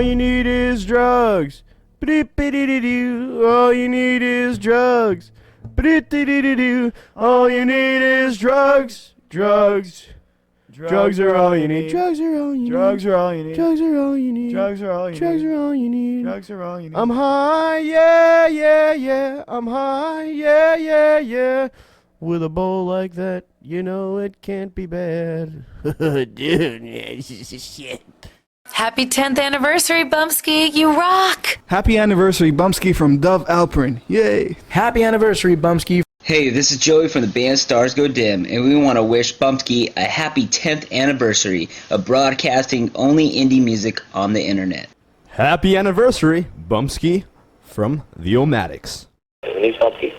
All you need is drugs. All you need is drugs. All you need is drugs. Drugs. Drugs are all you need. Drugs are all you need. Drugs are all you need. Drugs are all you need. Drugs are all you need. Drugs are all you need. Drugs are all you need. I'm high, yeah, yeah, yeah. I'm high, yeah, yeah, yeah. With a bowl like that, you know it can't be bad. Dude, this is shit. Happy 10th anniversary, Bumpskey. You rock. Happy anniversary, Bumpskey from Dove Alperin. Yay. Happy anniversary, Bumpskey. Hey, this is Joey from the band Stars Go Dim, and we want to wish Bumpskey a happy 10th anniversary of broadcasting only indie music on the internet. Happy anniversary, Bumpskey from the Omatics. Who needs Bumpskey?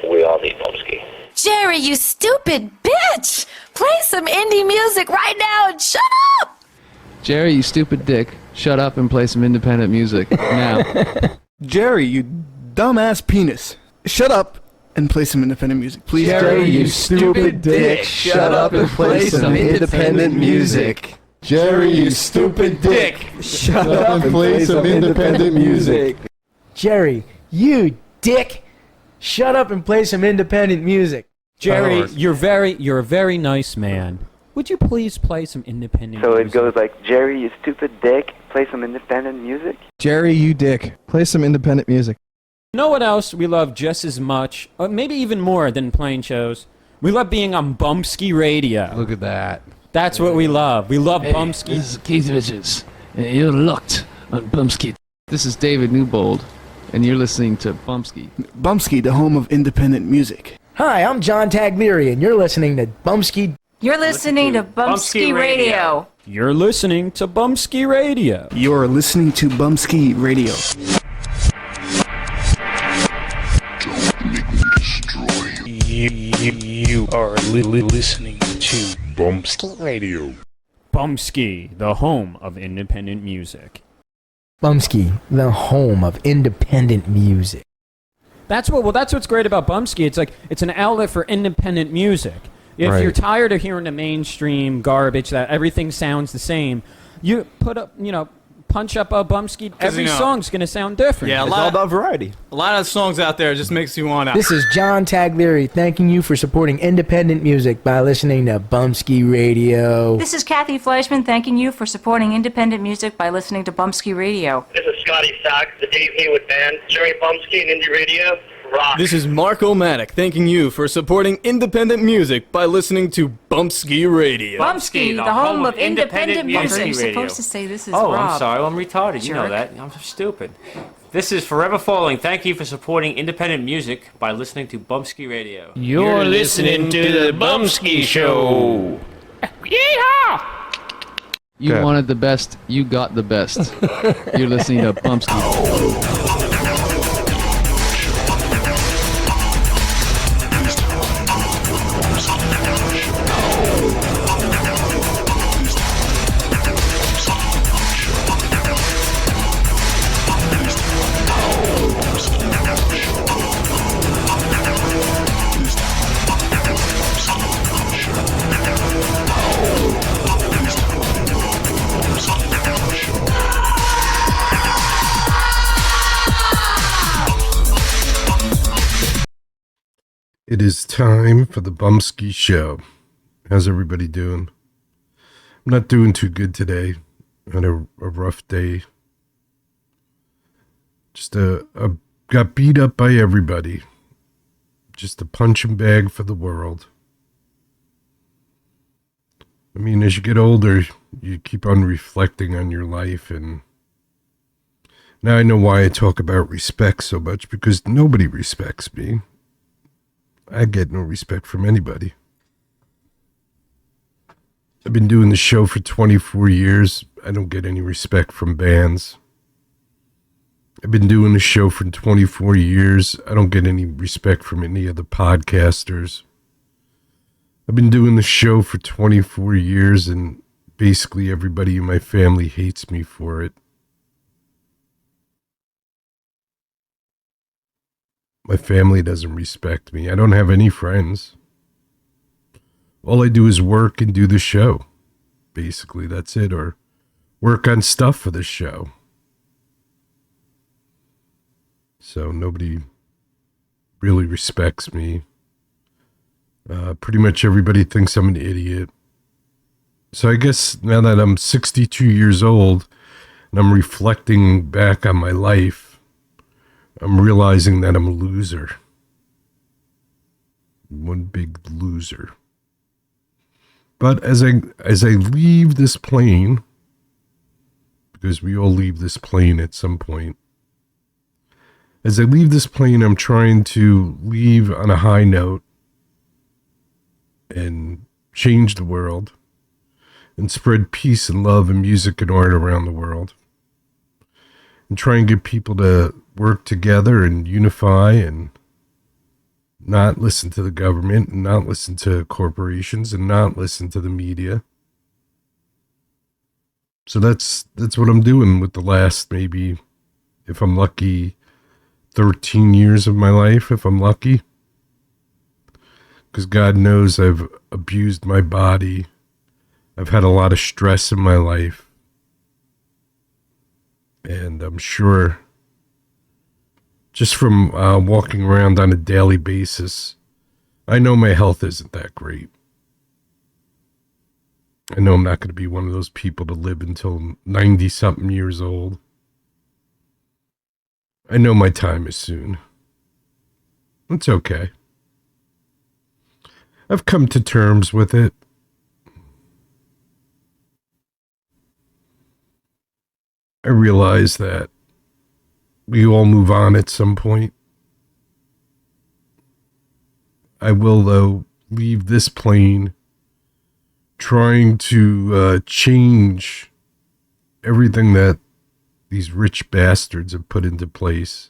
We all need Bumpskey. Jerry, you stupid bitch. Play some indie music right now and shut up. Jerry, you stupid dick. Shut up and play some independent music now. Jerry, you dumbass penis. Shut up and play some independent music, please. Jerry, you stupid dick. Shut up and play some independent music. Jerry, you stupid dick. Shut up and play some independent music. Jerry, you dick. Shut up and play some independent music. Jerry, you're a very nice man. Would you please play some independent music? So it goes like, Jerry, you stupid dick, play some independent music? Jerry, you dick. Play some independent music. You know what else we love just as much, or maybe even more than playing shows? We love being on Bumpskey Radio. Look at that. That's what we love. We love Bumpskey. This is Keith Richards, and you're locked on Bumpskey. This is David Newbold, and you're listening to Bumpskey. Bumpskey, the home of independent music. Hi, I'm John Taglieri, and you're listening to Bumpskey. You're listening to Bumpskey Radio. You're listening to Bumpskey Radio. You're listening to Bumpskey Radio. You are listening to Bumpskey Radio. Bumpskey, the home of independent music. Bumpskey, the home of independent music. That's what's great about Bumpskey. It's an outlet for independent music. If you're tired of hearing the mainstream garbage that everything sounds the same, you punch up a Bumpskey. Every song's gonna sound different. Yeah, it's all about variety. A lot of songs out there just makes you want to. This is John Taglieri thanking you for supporting independent music by listening to Bumpskey Radio. This is Kathy Fleischman thanking you for supporting independent music by listening to Bumpskey Radio. This is Scotty Sack, the Dave Haywood Band, Jerry Bumpskey and Indie Radio. Rock. This is Mark O'Matic thanking you for supporting independent music by listening to Bumpskey Radio. Bumpskey, the home of independent music. You're supposed to say this is Rob. I'm sorry. I'm retarded. You know Jerk. that. I'm stupid. This is Forever Falling. Thank you for supporting independent music by listening to Bumpskey Radio. You're listening to the Bumpskey Show. Yeehaw! You wanted the best, you got the best. You're listening to Bumpskey. It is time for the Bumpskey Show. How's everybody doing? I'm not doing too good today. I had a rough day. I got beat up by everybody. Just a punching bag for the world. I mean, as you get older, you keep on reflecting on your life, and now I know why I talk about respect so much, because nobody respects me. I get no respect from anybody. I've been doing the show for 24 years. I don't get any respect from bands. I've been doing the show for 24 years. I don't get any respect from any of the podcasters. I've been doing the show for 24 years, and basically everybody in my family hates me for it. My family doesn't respect me. I don't have any friends. All I do is work and do the show. Basically, that's it. Or work on stuff for the show. So nobody really respects me. Pretty much everybody thinks I'm an idiot. So I guess now that I'm 62 years old and I'm reflecting back on my life, I'm realizing that I'm a loser. One big loser. But as I leave this plane, because we all leave this plane at some point, as I leave this plane, I'm trying to leave on a high note and change the world and spread peace and love and music and art around the world and try and get people to work together and unify and not listen to the government and not listen to corporations and not listen to the media. So that's what I'm doing with the last, maybe, if I'm lucky, 13 years of my life, if I'm lucky. Because God knows I've abused my body. I've had a lot of stress in my life. And I'm sure just from walking around on a daily basis, I know my health isn't that great. I know I'm not going to be one of those people to live until 90-something years old. I know my time is soon. It's okay. I've come to terms with it. I realize that we all move on at some point. I will, though, leave this plane trying to change everything that these rich bastards have put into place.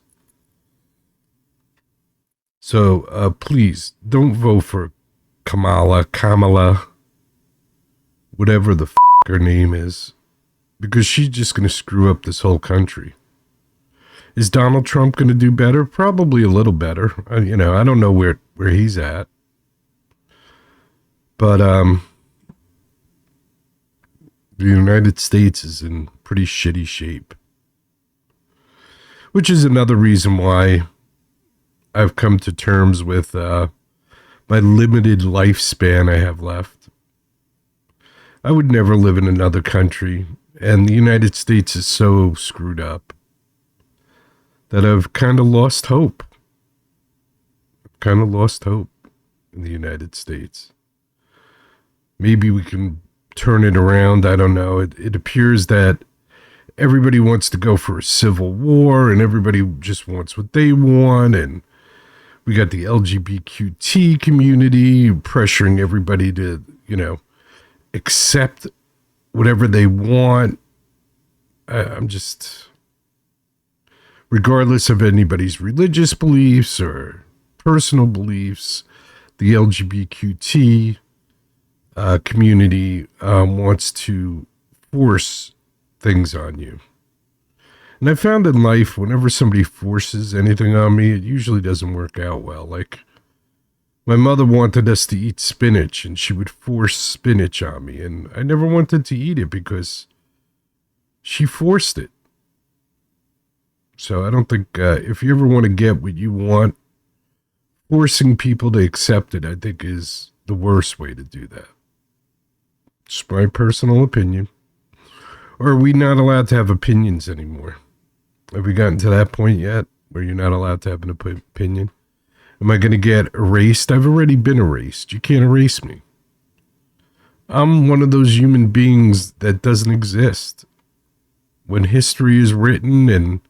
So please don't vote for Kamala, whatever the her name is, because she's just going to screw up this whole country. Is Donald Trump going to do better? Probably a little better. I don't know where he's at. But the United States is in pretty shitty shape. Which is another reason why I've come to terms with my limited lifespan I have left. I would never live in another country, and the United States is so screwed up that I've kind of lost hope. In the United States. Maybe we can turn it around. I don't know. It appears that everybody wants to go for a civil war, and everybody just wants what they want, and we got the LGBTQ community pressuring everybody to, accept whatever they want. I'm just, regardless of anybody's religious beliefs or personal beliefs, the LGBTQ community wants to force things on you. And I found in life, whenever somebody forces anything on me, it usually doesn't work out well. Like, my mother wanted us to eat spinach, and she would force spinach on me, and I never wanted to eat it because she forced it. So I don't think, if you ever want to get what you want, forcing people to accept it, I think, is the worst way to do that. Just my personal opinion. Or are we not allowed to have opinions anymore? Have we gotten to that point yet where you're not allowed to have an opinion? Am I going to get erased? I've already been erased. You can't erase me. I'm one of those human beings that doesn't exist. When history is written and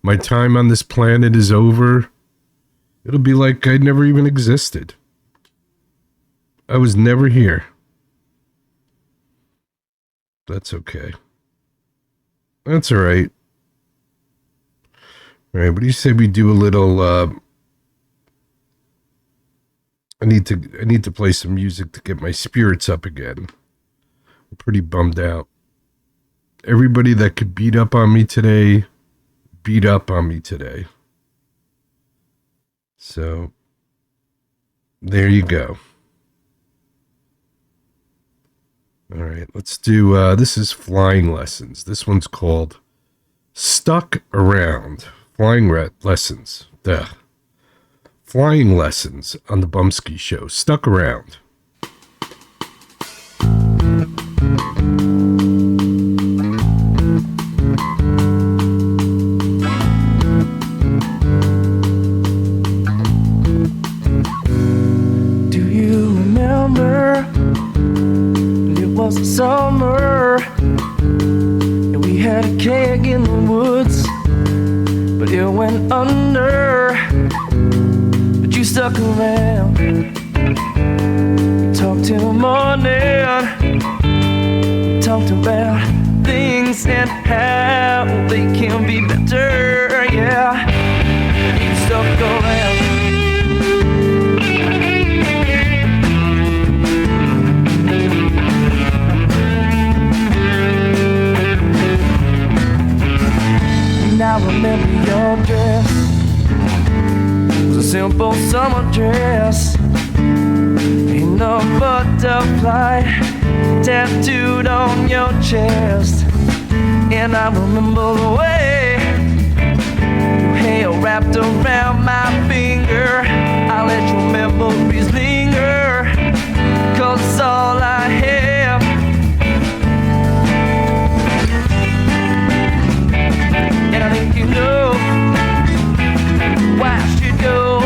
my time on this planet is over, it'll be like I never even existed. I was never here. That's okay. That's all right. All right, what do you say we do a little, I need to play some music to get my spirits up again. I'm pretty bummed out. Everybody that could beat up on me today, beat up on me today. So, there you go. All right, let's do, this is Flying Lessons. This one's called Stuck Around. Flying lessons. Flying lessons on the Bumpskey Show. Stuck around. Do you remember? It was the summer, and we had a keg in the woods, but it went under. But you stuck around. We talked till the morning. We talked about things and how they can be better. Yeah, you stuck around. I remember your dress. It was a simple summer dress. Ain't no butterfly tattooed on your chest. And I remember the way your hair wrapped around my finger. I let your memories linger, 'cause it's all I have. And I think you know why I should go.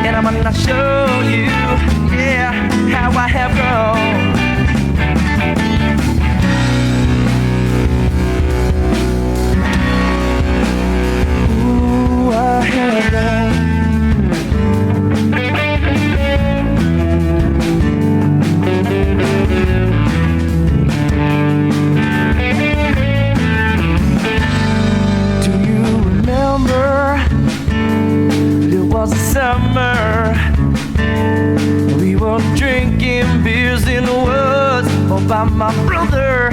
And I'm gonna show you, yeah, how I have grown. Ooh, I have grown. It was the summer. We were drinking beers in the woods all by my brother.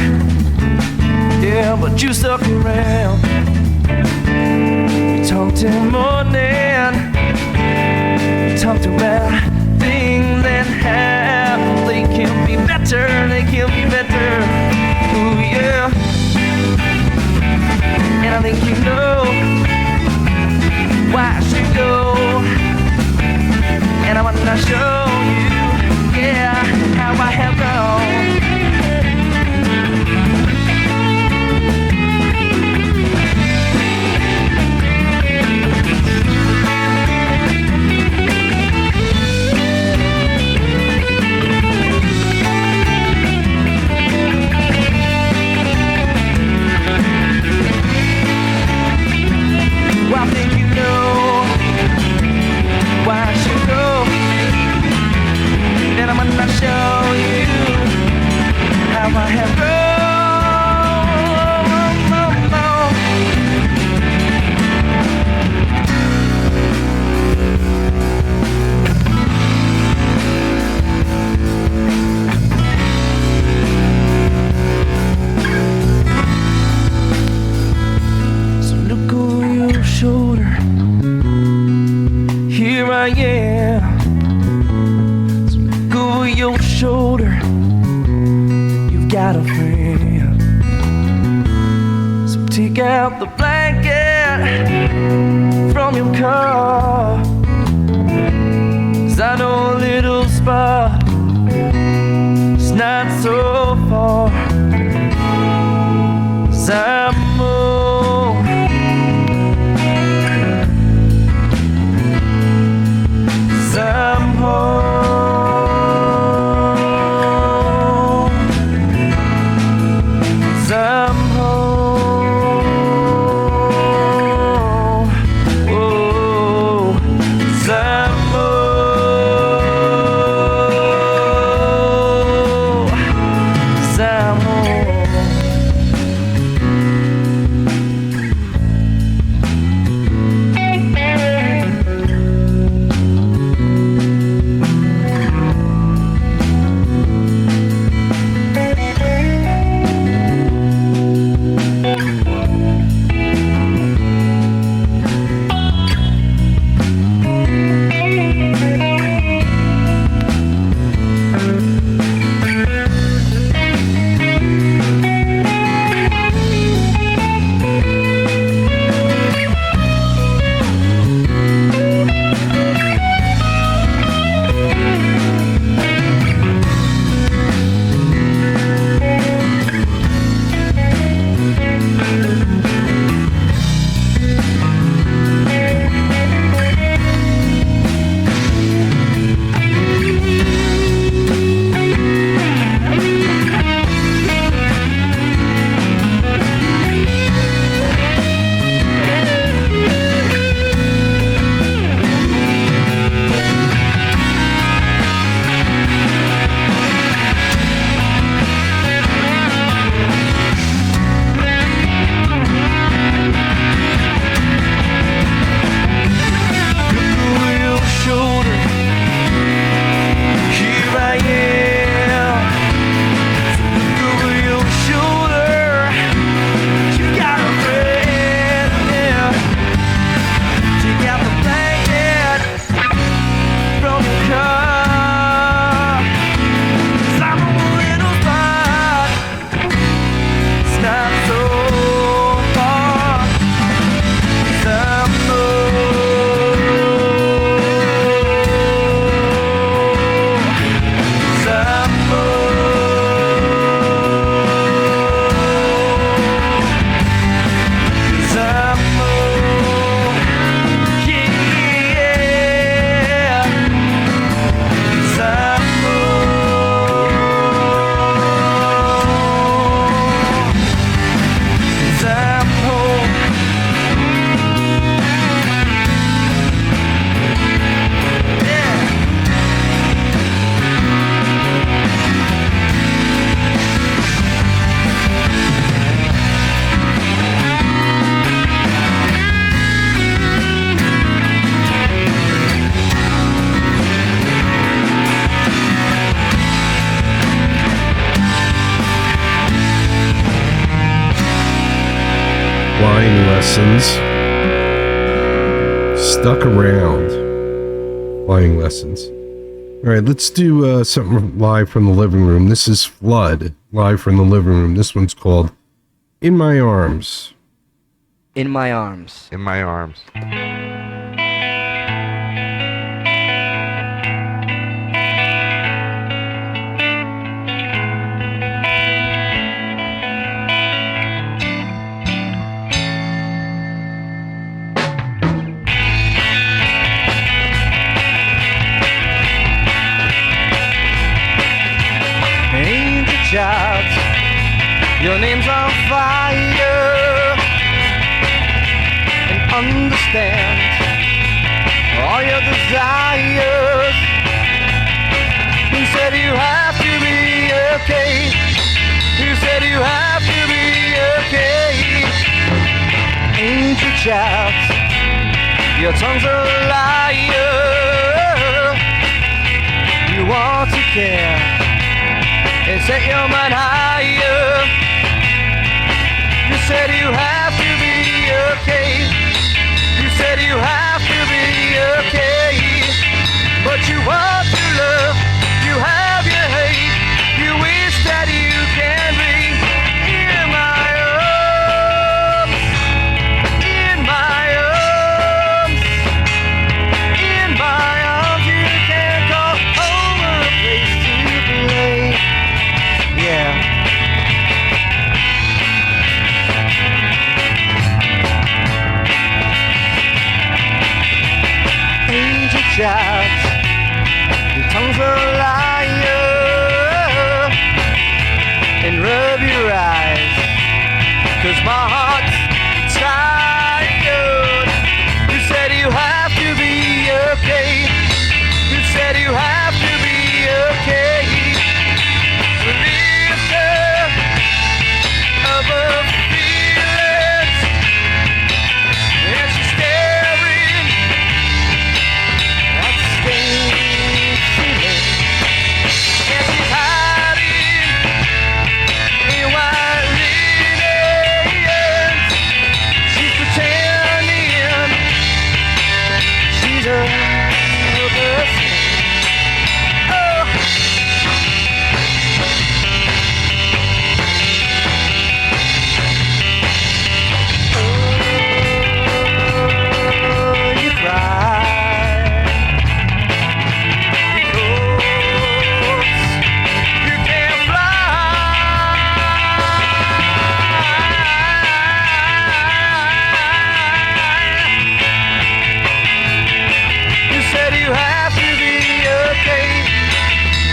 Yeah, but you stuck around. We talked till morning. We talked about things and how they can be better. They can be better. Ooh, yeah. And I think you know why I should go. And I wanna show you, yeah, how I have grown. Well, I think you know why I should go. And I'm gonna show you how I have grown. So look over your shoulder. Here I am. So look over your shoulder. You've got a friend. So take out the blanket from your car. 'Cause I know a little spot. It's not so far. 'Cause I'm home. 'Cause I'm home. 'Cause I'm home. lessons. Stuck around. Flying lessons. Alright, let's do something live from the living room. This is Flood, live from the living room. This one's called In My Arms. In my arms. In my arms. Angel child, your name's on fire, and understand all your desires. Who said you have to be okay? Who said you have to be okay? Angel child, your tongue's a liar. You want to care and set your mind higher. You said you have to be okay. You said you have to be okay. But you want to love, you have your hate. You wish that you can be in my arms. In my arms. In my arms. You can call home a place to play. Yeah. Angel child, your tongue's a liar, and rub your eyes, 'cause my heart's tired. You said you have to be okay. You said you have to be okay. Above feelings, and she's staring at the stained ceiling, and she's hiding in white linen. She's pretending she's a person. Oh. You cry because you can't fly. You said you have to be okay.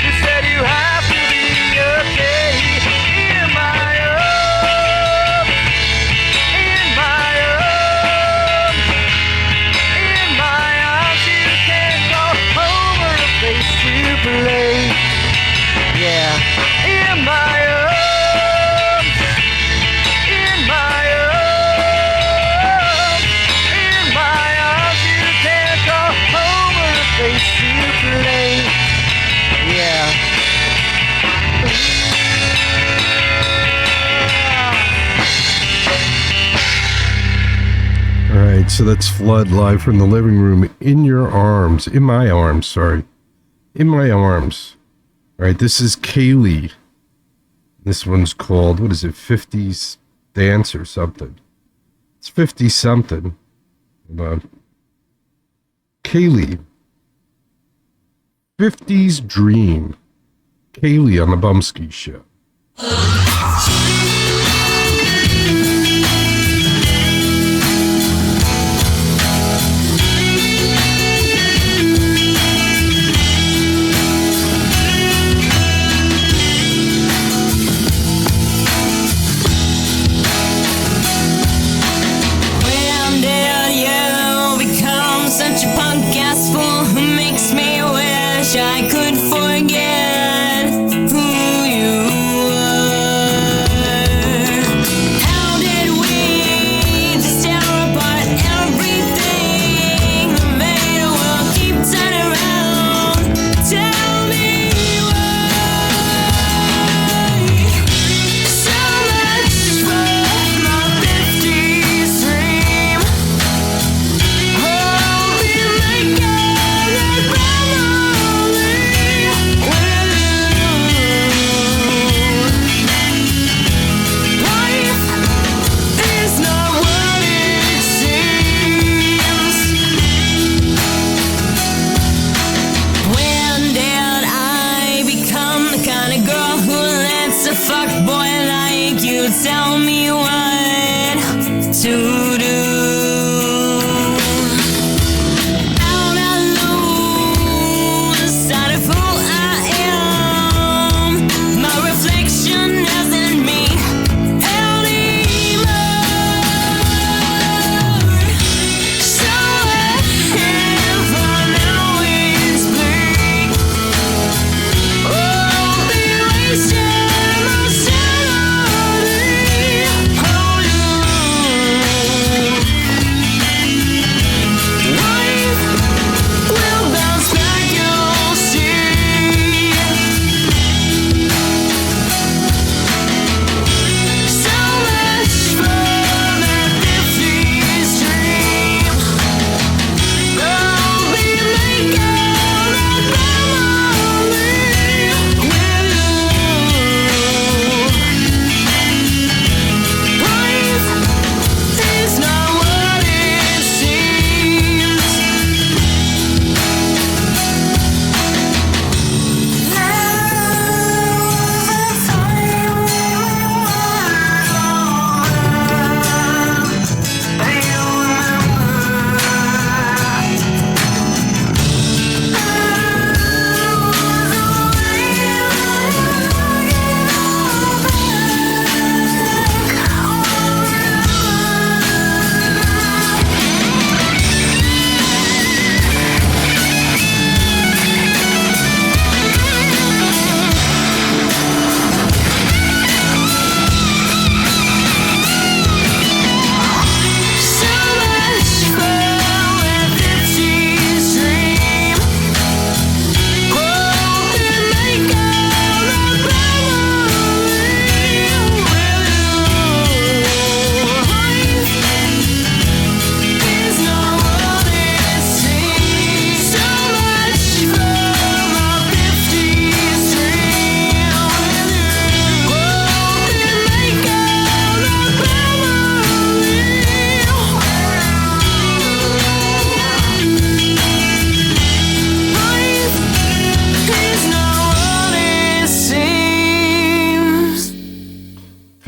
You said you have to be okay. In my arms. In my arms. In my arms, you can go home or a place to play. Yeah, in my arms. In my arms. In my arms, you can go home or a place to play. Yeah. Alright, so that's Flood live from the living room. In your arms. In my arms, sorry. In my arms. Alright, this is Kaylee. This one's called, what is it, 50s Dance or something. It's 50 something. Hold on. Kaylee. 50s Dream. Kaylee on the Bumpskey Show. When did you become such a punk ass fool who makes me wish I could forget who you were?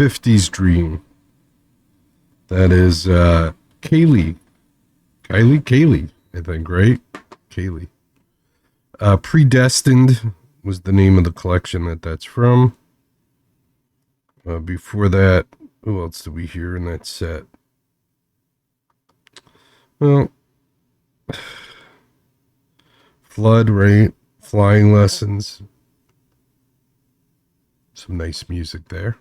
50s Dream. That is Kaylee, I think, right? Kaylee. Predestined was the name of the collection that's from. Before that, who else did we hear in that set? Well, Flood, right? Flying Lessons. Some nice music there.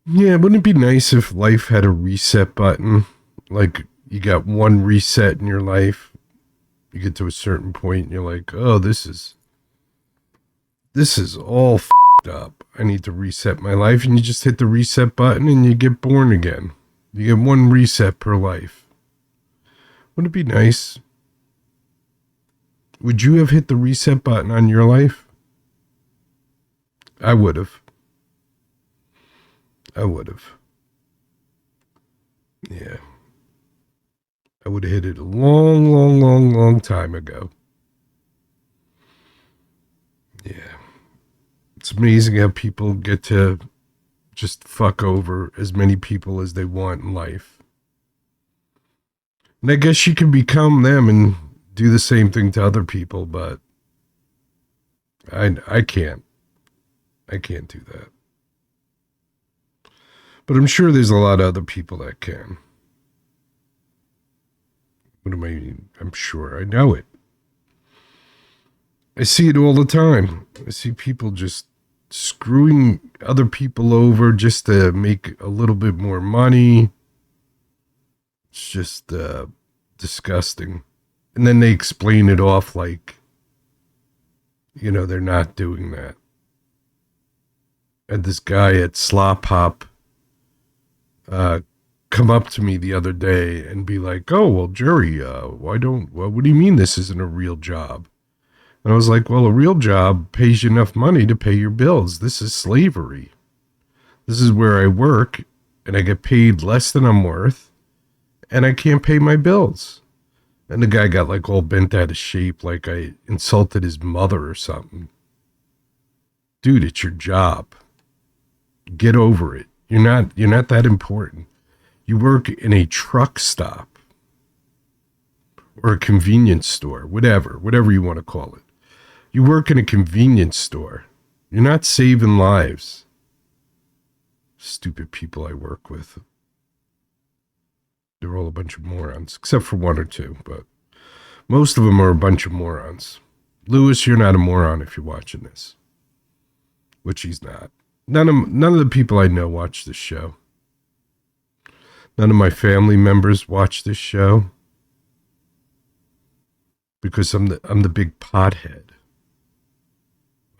Yeah, wouldn't it be nice if life had a reset button? Like, you got one reset in your life. You get to a certain point and you're like, oh, this is all f***ed up. I need to reset my life. And you just hit the reset button and you get born again. You get one reset per life. Wouldn't it be nice? Would you have hit the reset button on your life? I would have. Yeah. I would have hit it a long time ago. Yeah. It's amazing how people get to just fuck over as many people as they want in life. And I guess you can become them and do the same thing to other people, but I can't. I can't do that. But I'm sure there's a lot of other people that can. I'm sure. I know it. I see it all the time. I see people just screwing other people over just to make a little bit more money. It's just disgusting. And then they explain it off like, they're not doing that. I had this guy at Slop Hop come up to me the other day and be like, oh, well, Jerry, what do you mean this isn't a real job? And I was like, well, a real job pays you enough money to pay your bills. This is slavery. This is where I work and I get paid less than I'm worth and I can't pay my bills. And the guy got like all bent out of shape, like I insulted his mother or something. Dude, it's your job. Get over it. You're not that important. You work in a truck stop or a convenience store, whatever you want to call it. You work in a convenience store. You're not saving lives. Stupid people I work with. They're all a bunch of morons, except for one or two, but most of them are a bunch of morons. Lewis, you're not a moron if you're watching this, which he's not. None of the people I know watch this show. None of my family members watch this show because I'm the big pothead.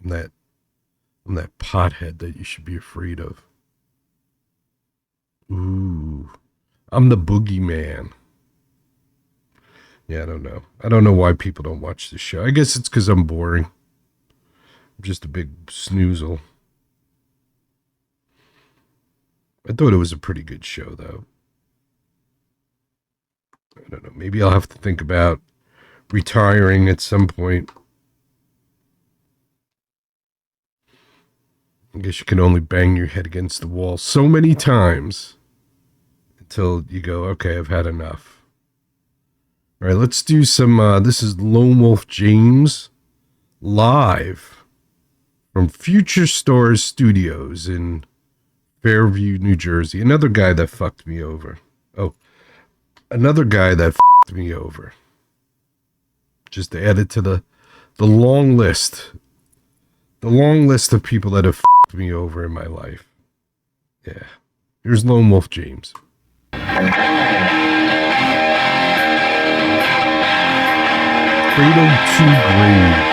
I'm that pothead that you should be afraid of. Ooh, I'm the boogeyman. Yeah, I don't know. I don't know why people don't watch this show. I guess it's because I'm boring. I'm just a big snoozle. I thought it was a pretty good show, though. I don't know. Maybe I'll have to think about retiring at some point. I guess you can only bang your head against the wall so many times until you go, okay, I've had enough. All right, let's do some, this is Lone Wolf James live from Future Stars Studios in Fairview, New Jersey. Another guy that fucked me over. Oh, another guy that fucked me over. Just to add it to the long list. The long list of people that have fucked me over in my life. Yeah. Here's Lone Wolf James. Cradle to Grave.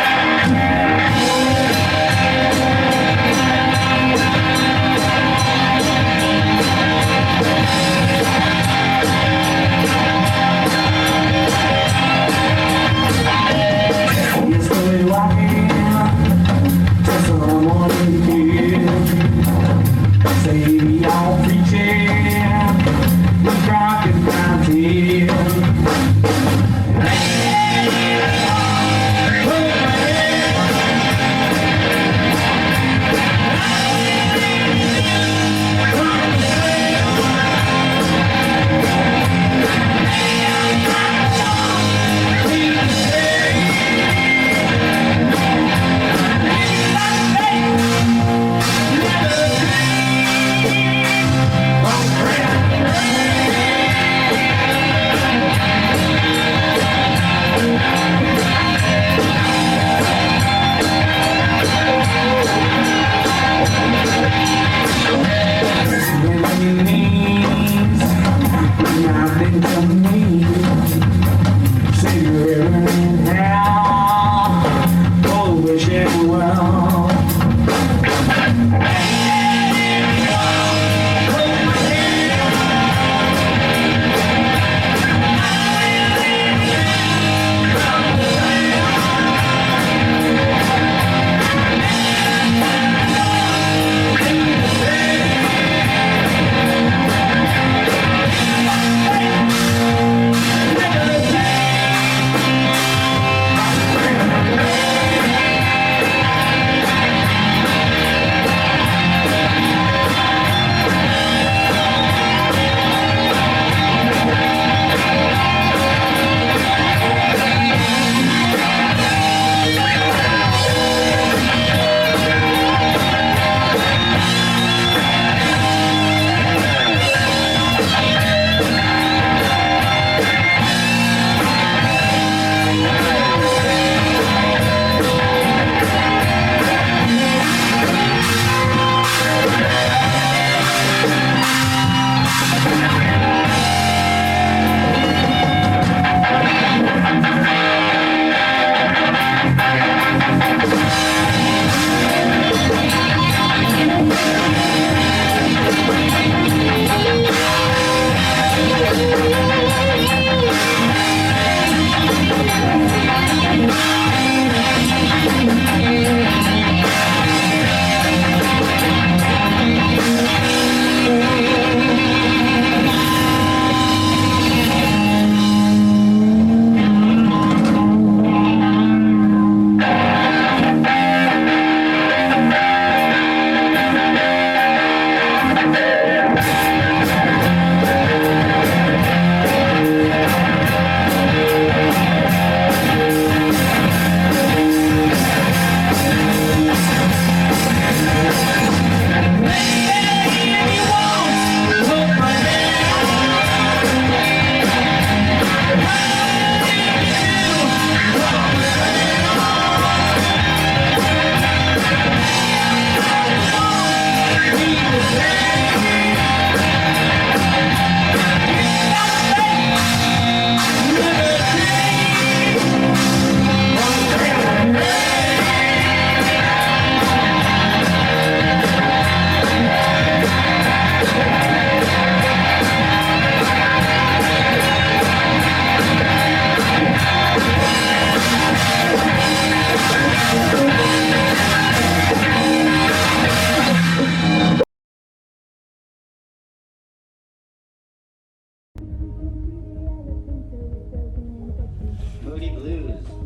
Hey! Moody Blues.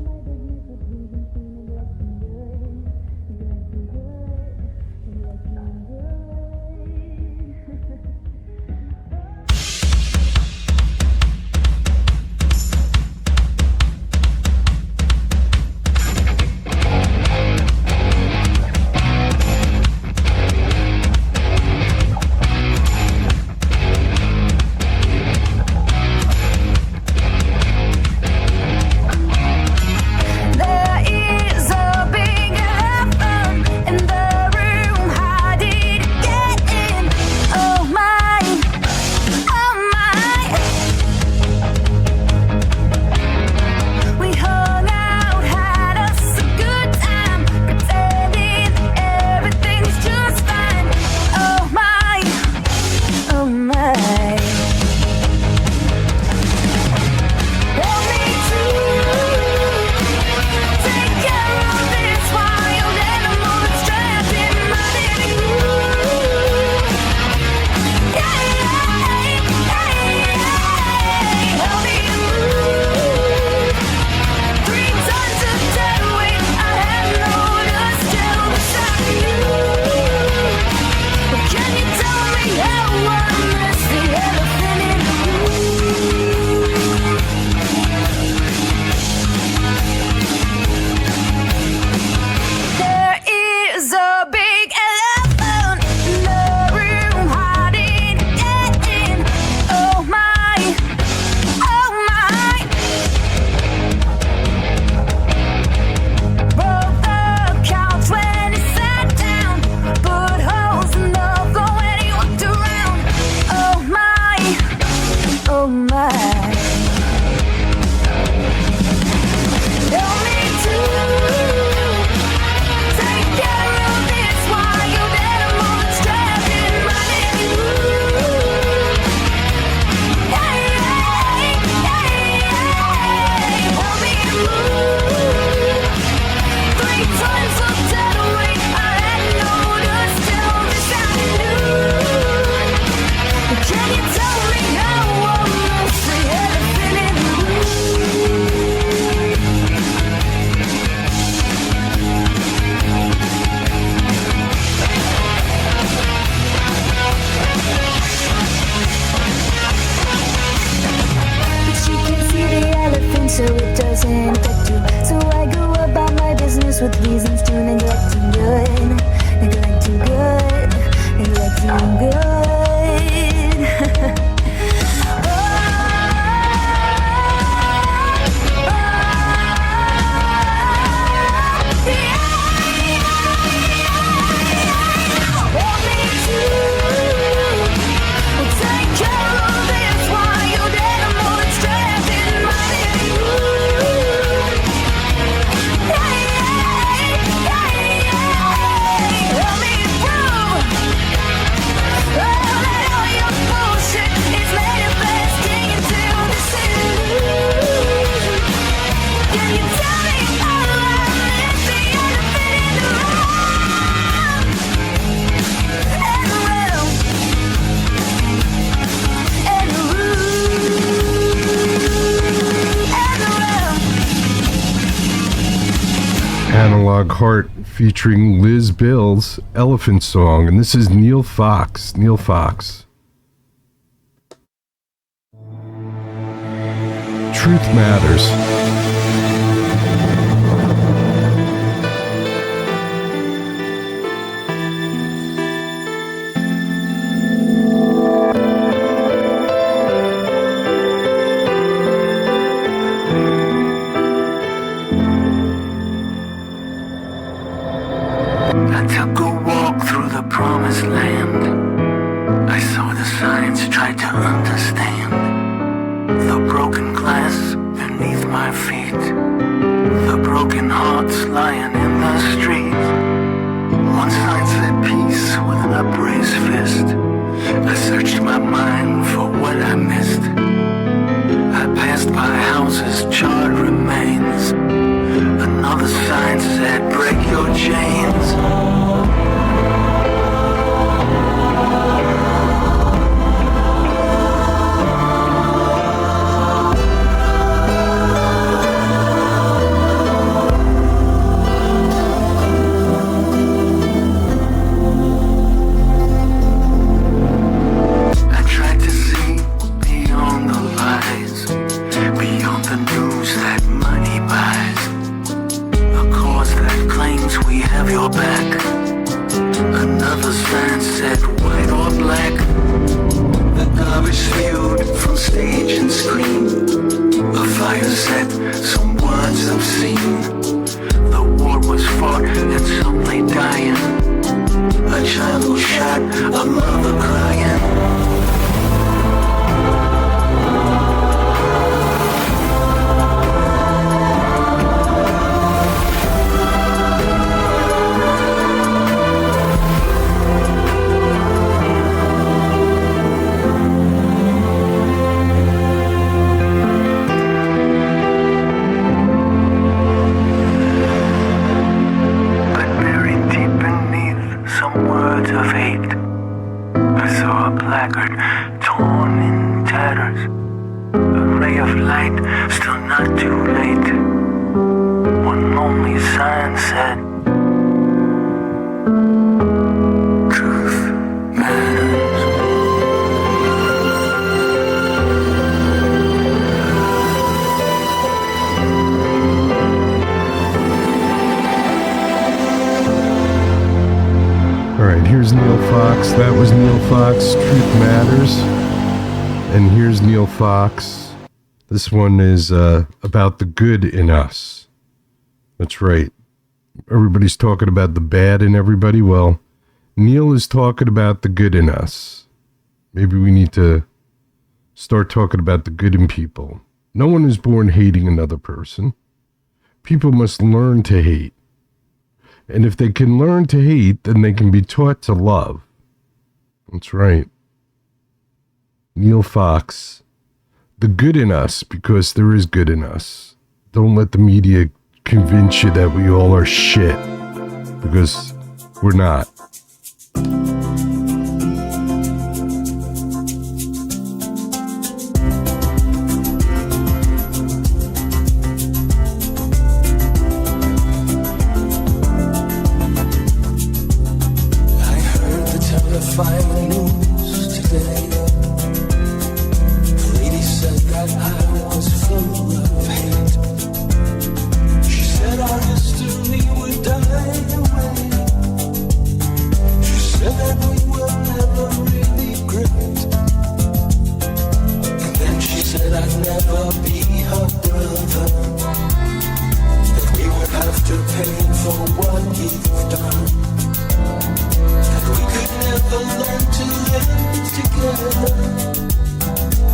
so it doesn't affect you. So I go about my business with reasons to neglecting good, neglecting good, neglecting good. Analog Heart featuring Liz Bill's Elephant Song, and this is Neil Fox. Neil Fox. Truth Matters. I took a walk through the promised land. I saw the signs, tried to understand the broken glass beneath my feet, the broken hearts lying in the street. One sign said peace with an upraised fist. I searched my mind for what I missed. I passed by houses, charred remains. Another sign said, break your chains. Lovers viewed from stage and screen. A fire set, some words obscene. The war was fought and some lay dying. A child was shot, a mother crying. Of hate, I saw a placard torn in tatters, a ray of light, still not too late. One lonely sign said, truth matters. Alright, here's Neil Fox. That was Neil Fox, Truth Matters. And here's Neil Fox. This one is about the good in us. That's right. Everybody's talking about the bad in everybody. Well, Neil is talking about the good in us. Maybe we need to start talking about the good in people. No one is born hating another person. People must learn to hate. And if they can learn to hate, then they can be taught to love. That's right. Neil Fox. The good in us, because there is good in us. Don't let the media convince you that we all are shit, because we're not. Final news today. The lady said that I was full of hate. She said our history would die away. She said that we were never really great. And then she said I'd never be her brother, that we would have to pay for what we've done. We could never learn to live together,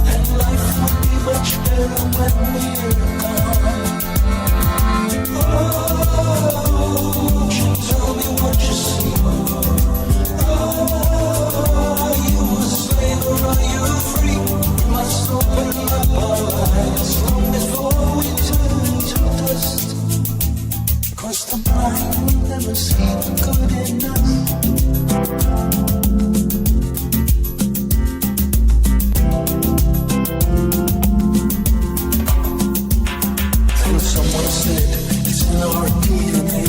and life would be much better when we're gone. Oh, won't you tell me what you see? Oh, are you a slave or are you free? We must open up our eyes long before we turn to dust. 'Cause the blind will never see the good in us. And someone said it's in our DNA,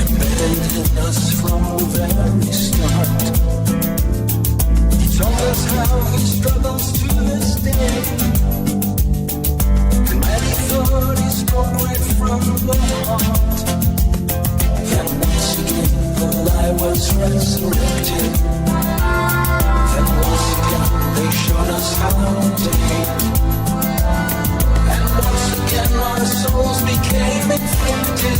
embedded in us from the very start. He told us how he struggles to this day, and many thought he spoke right from the heart. And once again the lie was resurrected. And once again they showed us how to hate. And once again our souls became infected,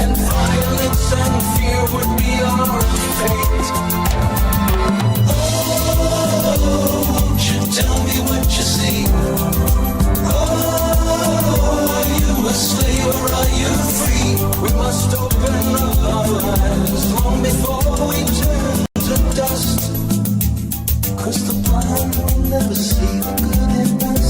and violence and fear would be our fate. Oh, won't you tell me what you see? Oh, are you a slave or are you free? We must open our eyes long before we turn to dust. 'Cause the blind will never see the good in us.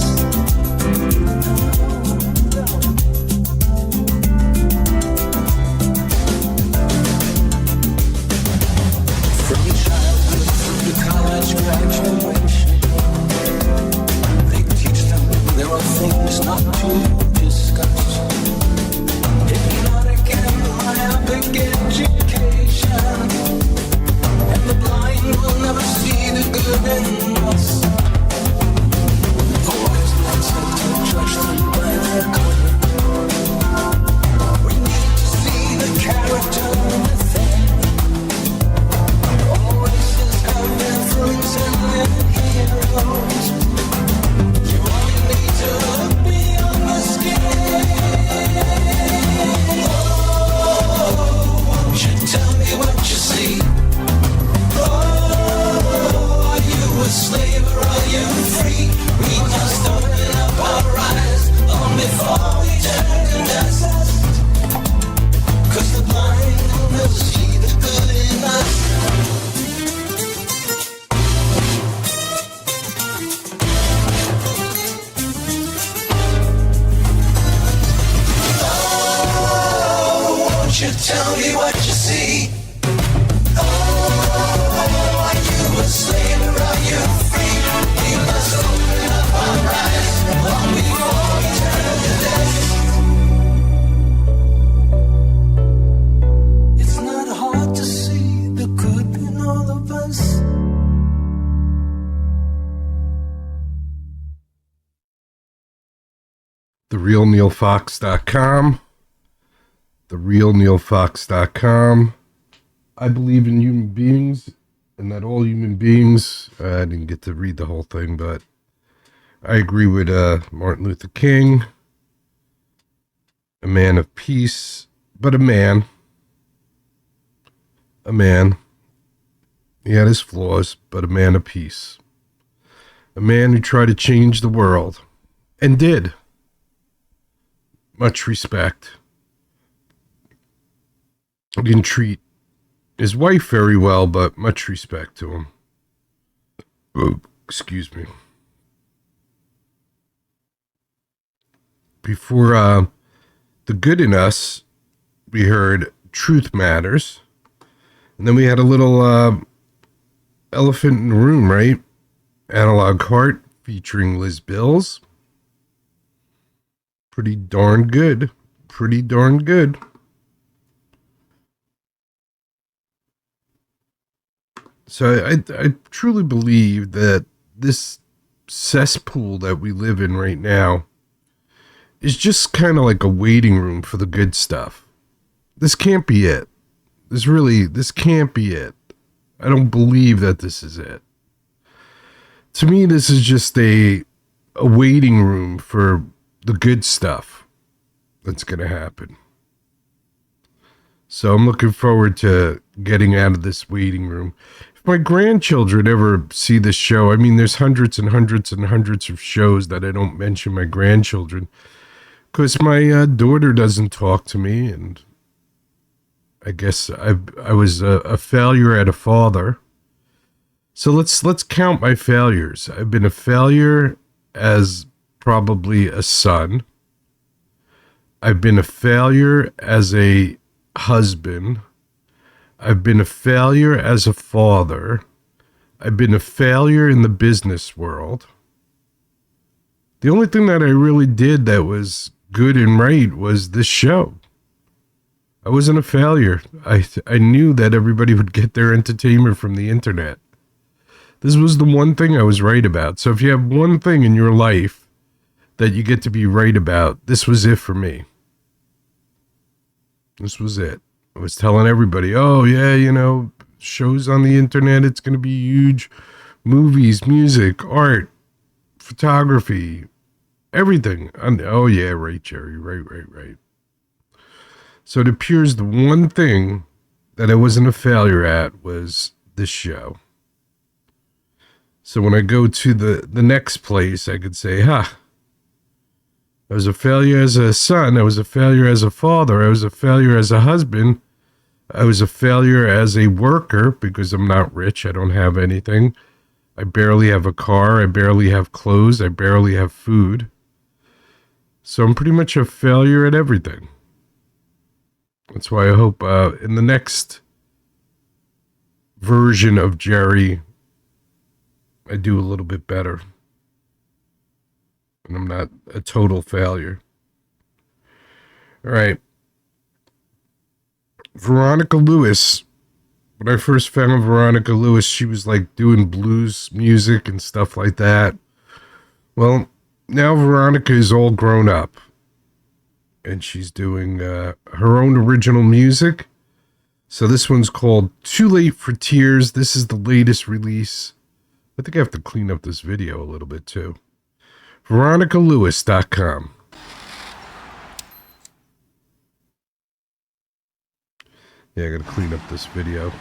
From childhood through to college graduation, they teach them there are things not to discuss. Hypnotic and myopic education, and the blind will never see the good in us. you free. We must open up our eyes long before we turn to dust. 'Cause the blind will never see the good in us. Oh, won't you tell me what you see? Oh, are you a slave or are you free? We must open up our eyes long before we turn to death. It's not hard to see the good in all of us. TheRealNeilFox.com. TheRealNeilFox.com. I believe in human beings and that all human beings, I didn't get to read the whole thing, but I agree with Martin Luther King, a man of peace, but a man. A man. He had his flaws, but a man of peace. A man who tried to change the world, and did. Much respect. He didn't treat his wife very well, but much respect to him. Oh, excuse me. Before The Good in Us, we heard Truth Matters. And then we had a little Elephant in the Room, right? Analog Heart featuring Liz Bills. Pretty darn good. Pretty darn good. So I truly believe that this cesspool that we live in right now is just kind of like a waiting room for the good stuff. This can't be it. This can't be it. I don't believe that this is it. To me, this is just a waiting room for the good stuff that's going to happen. So I'm looking forward to getting out of this waiting room. If my grandchildren ever see this show, I mean, there's hundreds and hundreds and hundreds of shows that I don't mention my grandchildren because my daughter doesn't talk to me, and I guess I was a failure at a father. So let's count my failures. I've been a failure as probably a son. I've been a failure as a husband. I've been a failure as a father. I've been a failure in the business world. The only thing that I really did that was good and right was this show. I wasn't a failure. I knew that everybody would get their entertainment from the internet. This was the one thing I was right about. So if you have one thing in your life that you get to be right about, this was it for me. This was it. I was telling everybody, oh yeah, you know, shows on the internet, it's going to be huge. Movies, music, art, photography, everything. Oh yeah, right, Jerry, right. So it appears the one thing that I wasn't a failure at was this show. So when I go to the next place, I could say, I was a failure as a son. I was a failure as a father. I was a failure as a husband. I was a failure as a worker because I'm not rich. I don't have anything. I barely have a car. I barely have clothes. I barely have food. So I'm pretty much a failure at everything. That's why I hope in the next version of Jerry, I do a little bit better. And I'm not a total failure. All right. Veronica Lewis. When I first found Veronica Lewis, she was like doing blues music and stuff like that. Well, now Veronica is all grown up. And she's doing her own original music. So this one's called Too Late for Tears. This is the latest release. I think I have to clean up this video a little bit too. VeronicaLewis.com. Yeah, I gotta clean up this video.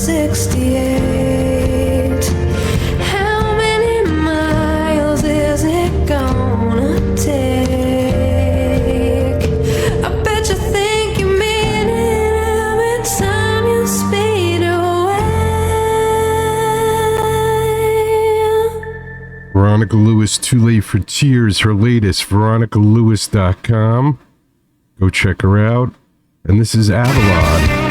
68. How many miles is it gonna take? I bet you think you mean it every time you speed away. Veronica Lewis, Too Late for Tears, her latest, veronicalewis.com. Go check her out. And this is Avalon.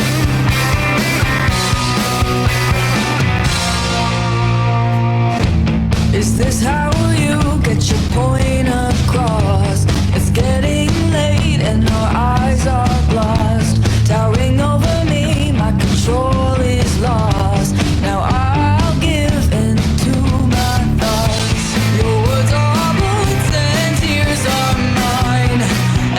Is this how you get your point across? It's getting late and our eyes are glossed. Towering over me, my control is lost. Now I'll give in to my thoughts. Your words are bullets and tears are mine.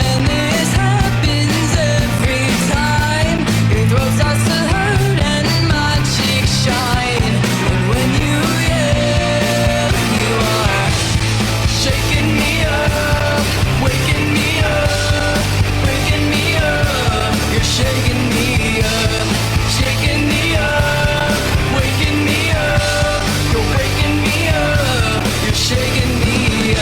And this happens every time. Your throat starts to hurt and my cheeks shine. And when you yell, you are shaking me up, waking me up, waking me up. You're shaking me up, shaking me up, waking me up. You're waking me up, you're shaking me up.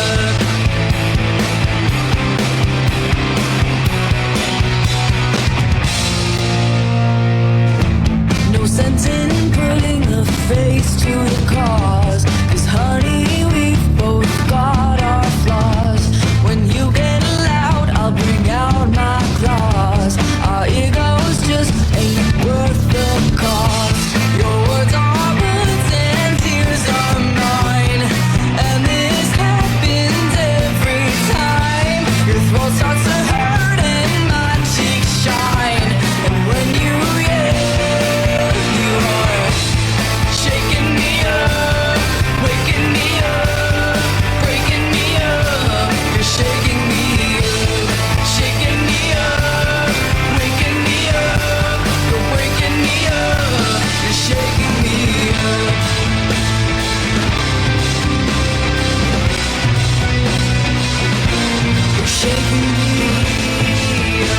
No sense in putting a face to the cause, 'cause honey, we've both got our flaws. When you get loud, I'll bring out my claws. Our egos just ain't worth the cost. Your words are bullets and tears are mine. And this happens every time. Your throat starts to hurt and my cheeks shine. And when you yell, you are shaking me up, waking me up, breaking me up. You're shaking me up, shaking me up, waking me up. You're waking me up, you're shaking me up. You're shaking me up.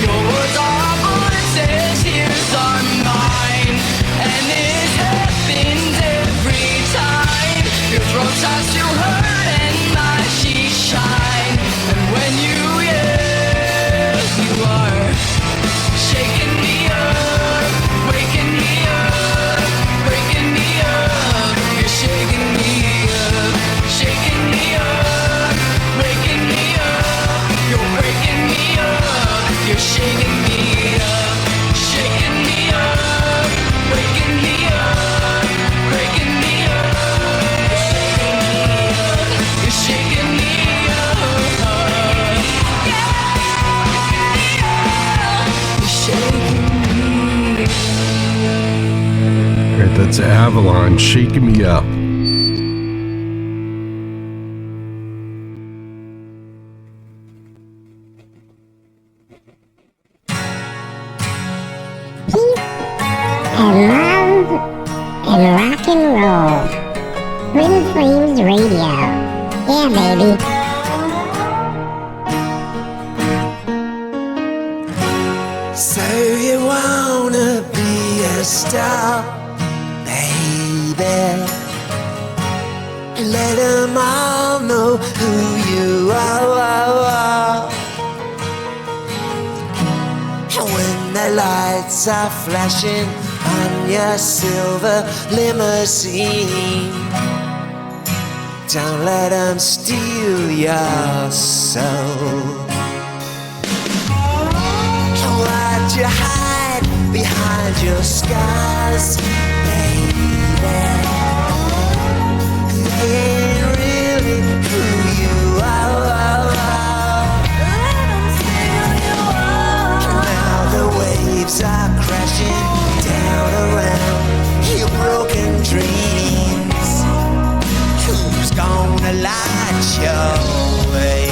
Your words are bullets and tears are mine. And this happens every time. Your throat starts to hurt and my cheeks shine. And when you yell, you are shaking me up, waking me up, breaking me up. You're shaking me up, shaking me up, waking me up. You're waking me up, you're shaking me up, shaking me up, waking me up, breaking me up. You're shaking me up, you're shaking me up. Alright, that's Avalon, Shaking Me Up. And love and rock and roll. Twin Flames Radio. Yeah, baby. So you wanna be a star, baby? Let them all know who you are. When the lights are flashing on your silver limousine, don't let them steal your soul. Why'd you hide behind your scars, baby? They ain't really who you are. Now the waves are crashing down around your broken dreams. Who's gonna light your way?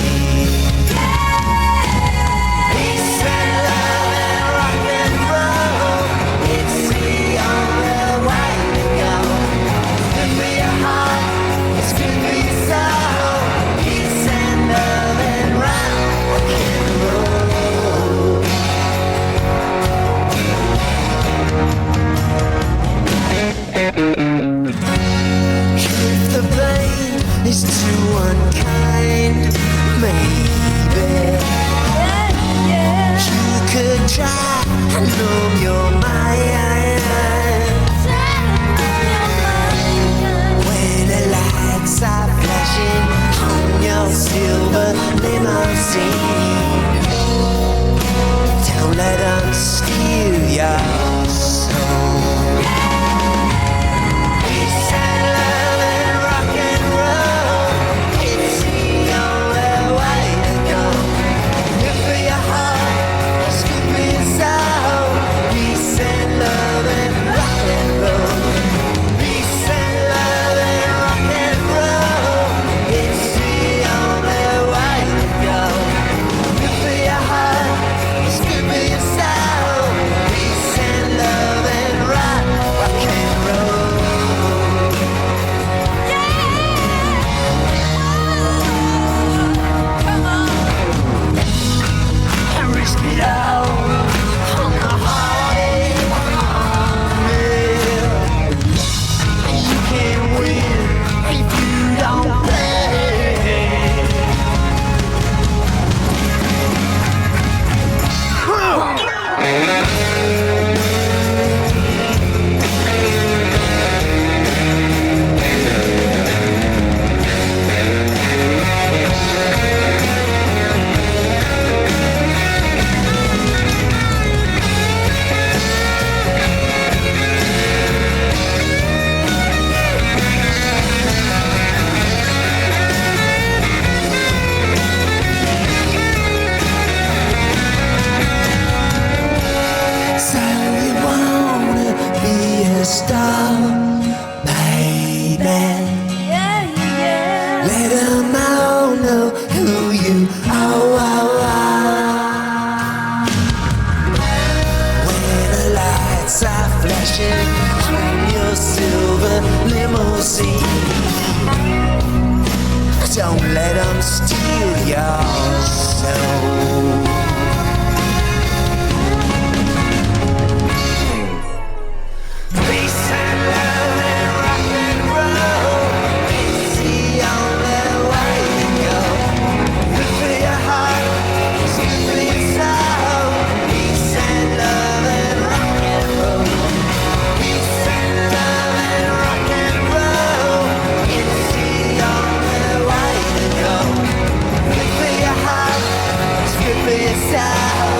Peace and love and rock and roll, it's the only limousine. Don't let them steal your soul. Peace and love and rock and roll. It's the only way to go. Good for your heart, it's good for your soul. Peace and love and rock and roll. Peace and love and rock and roll. It's the only way to go. Good for your heart, it's good for your soul. Peace and love and rock and roll. Come on, and risk it all on the heartache. You can't win if you don't play. So you wanna be a star, baby? Let 'em all know who you are. When the lights are flashing from your silver limousine, don't let 'em steal your soul. Peace and love and rock and roll. It's the only way to go. Good for your heart, it's good for your soul. Peace and love and rock and roll. Peace and love and rock and roll. It's the only way to go. Good for your heart, it's good for your soul.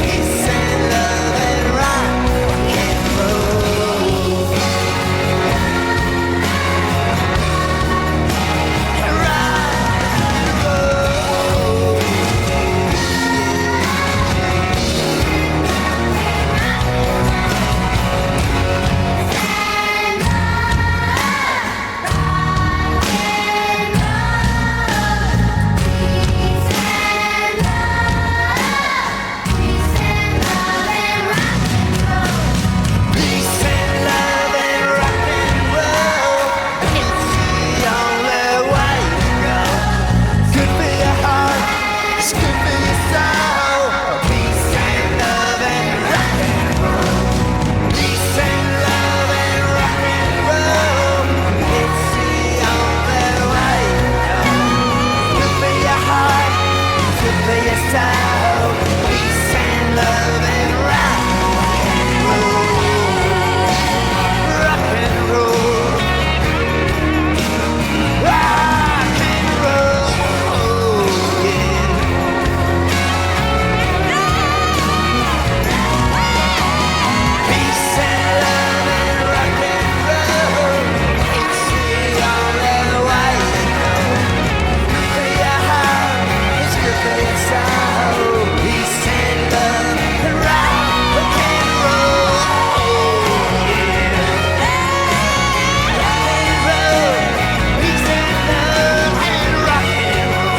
Peace and love and rock and roll. Peace and love and rock and roll. It's the only way to go. Good for your heart, it's good for your soul. Peace and love and rock and roll. Peace and love and rock and roll. It's the only way to go. Good for your heart, it's good for your soul. Peace and love and rock and roll. Rock and roll. Rock and roll. Yeah. Peace and love and rock and roll. It's the only way to go. Good for your heart, it's good for your soul. Peace and love and rock and roll. Yeah. Rock and roll. Peace and love and rock and roll.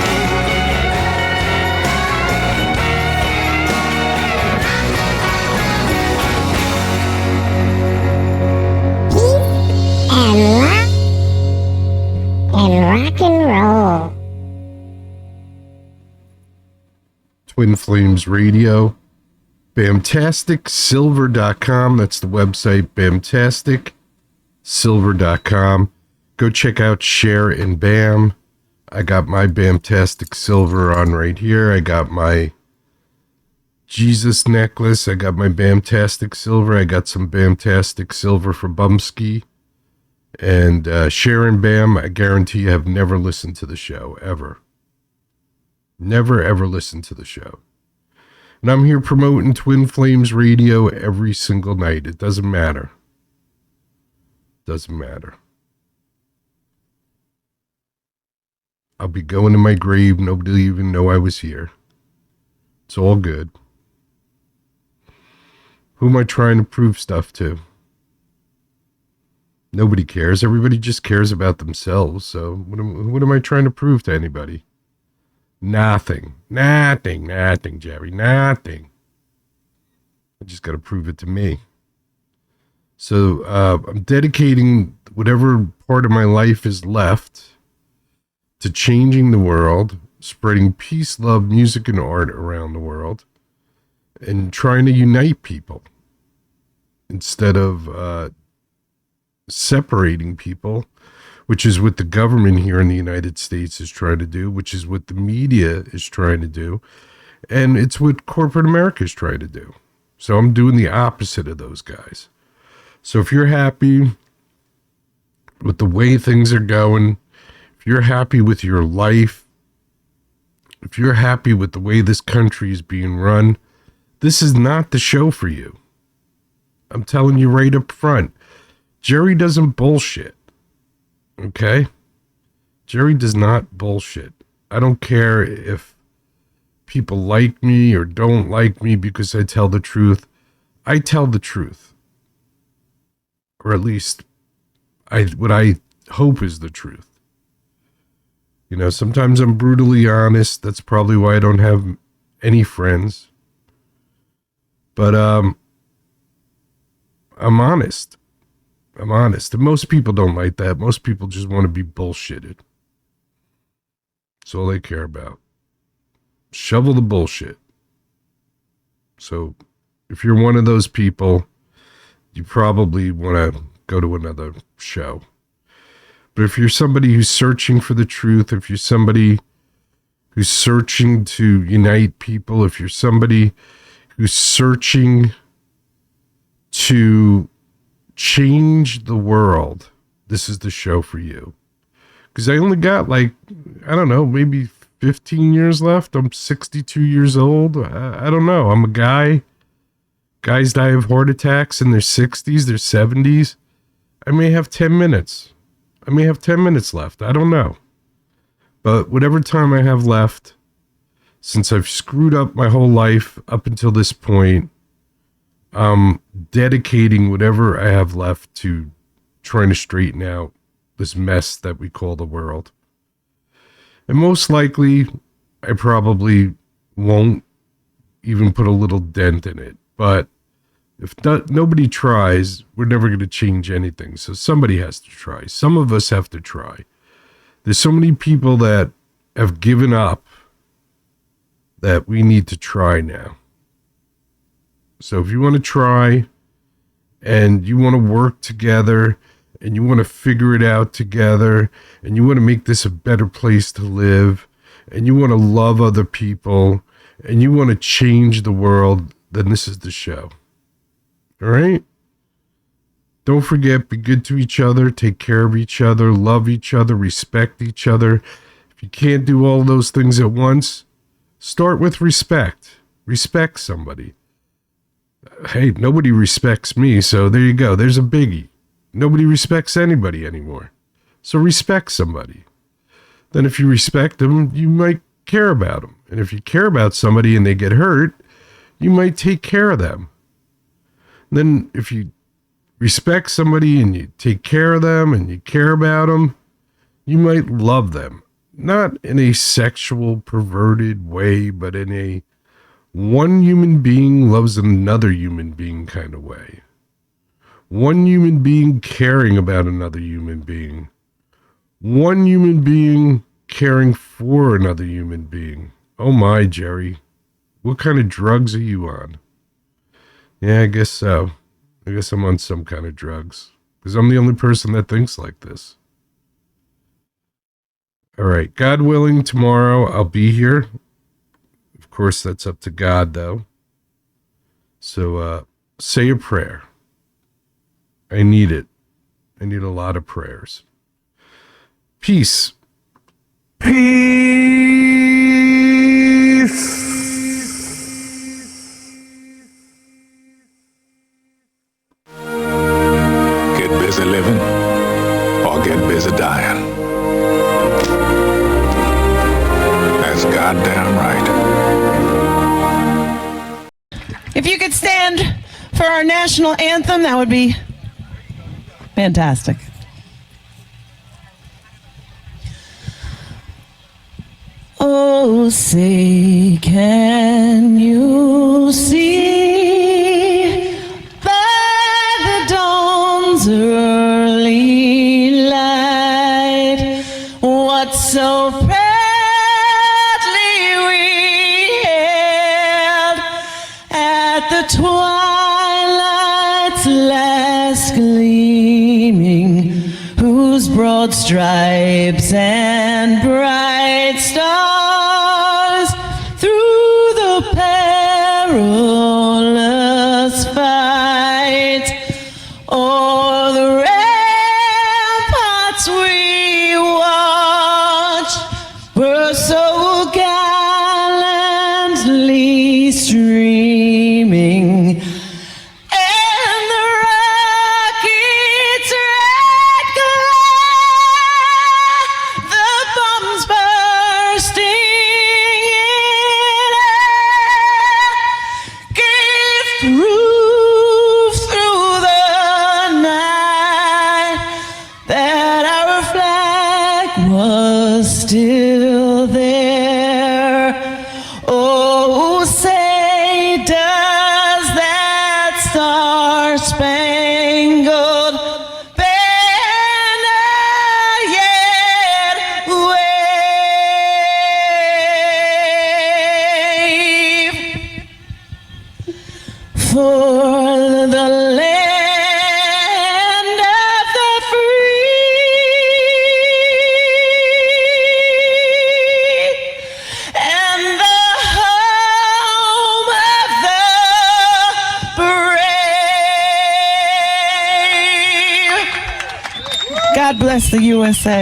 And rock and roll. Twin Flames Radio. BamtasticSilver.com. That's the website, BamtasticSilver.com. Go check out Share and Bam. I got my Bamtastic Silver on right here. I got my Jesus necklace. I got my Bamtastic Silver. I got some Bamtastic Silver for Bumpskey. And Share and Bam, I guarantee you have never listened to the show, ever. Never ever listen to the show. And I'm here promoting Twin Flames Radio every single night. It doesn't matter. Doesn't matter. I'll be going to my grave. Nobody will even know I was here. It's all good. Who am I trying to prove stuff to? Nobody cares. Everybody just cares about themselves. So what am I trying to prove to anybody? Nothing. Nothing, Jerry. Nothing. I just got to prove it to me. So I'm dedicating whatever part of my life is left to changing the world, spreading peace, love, music, and art around the world, and trying to unite people instead of separating people, which is what the government here in the United States is trying to do, which is what the media is trying to do, and it's what corporate America is trying to do. So I'm doing the opposite of those guys. So if you're happy with the way things are going, if you're happy with your life, if you're happy with the way this country is being run, this is not the show for you. I'm telling you right up front. Jerry doesn't bullshit. Okay? Jerry does not bullshit. I don't care if people like me or don't like me because I tell the truth. I tell the truth. Or at least what I hope is the truth. You know, sometimes I'm brutally honest. That's probably why I don't have any friends. But I'm honest. I'm honest. And most people don't like that. Most people just want to be bullshitted. That's all they care about. Shovel the bullshit. So if you're one of those people, you probably want to go to another show. But if you're somebody who's searching for the truth, if you're somebody who's searching to unite people, if you're somebody who's searching to change the world, this is the show for you. Because I only got I don't know, maybe 15 years left. I'm 62 years old. I don't know. I'm a guy. Guys die of heart attacks in their 60s, their 70s. I may have 10 minutes. I may have 10 minutes left. I don't know. But whatever time I have left, since I've screwed up my whole life up until this point, I'm dedicating whatever I have left to trying to straighten out this mess that we call the world. And most likely, I probably won't even put a little dent in it. But if nobody tries, we're never going to change anything. So somebody has to try. Some of us have to try. There's so many people that have given up that we need to try now. So if you want to try and you want to work together and you want to figure it out together and you want to make this a better place to live and you want to love other people and you want to change the world, then this is the show. All right? Don't forget, be good to each other, take care of each other, love each other, respect each other. If you can't do all those things at once, start with respect. Respect somebody. Hey, nobody respects me, so there you go. There's a biggie. Nobody respects anybody anymore. So respect somebody. Then if you respect them, you might care about them. And if you care about somebody and they get hurt, you might take care of them. Then if you respect somebody and you take care of them and you care about them, you might love them. Not in a sexual, perverted way, but in a one human being loves another human being kind of way. One human being caring about another human being. One human being caring for another human being. Oh my, Jerry. What kind of drugs are you on? Yeah, I guess so. I guess I'm on some kind of drugs. Because I'm the only person that thinks like this. All right. God willing, tomorrow I'll be here. Of course, that's up to God, though. So say a prayer. I need it. I need a lot of prayers. Peace. Peace. goddamn right. If you could stand for our national anthem, that would be fantastic. Oh, say, can you see by the dawn's early light what so proudly we hailed at the twilight's last gleaming, whose broad stripes and bright stars through the perilous fight o'er the ramparts we watched were so gallantly streaming. And the rocket's red glare, the bombs bursting in air, gave proof through the night that our flag was still there. Oh, say, does that star-spangled banner yet wave for the land of the free and the home of the brave? God bless the USA.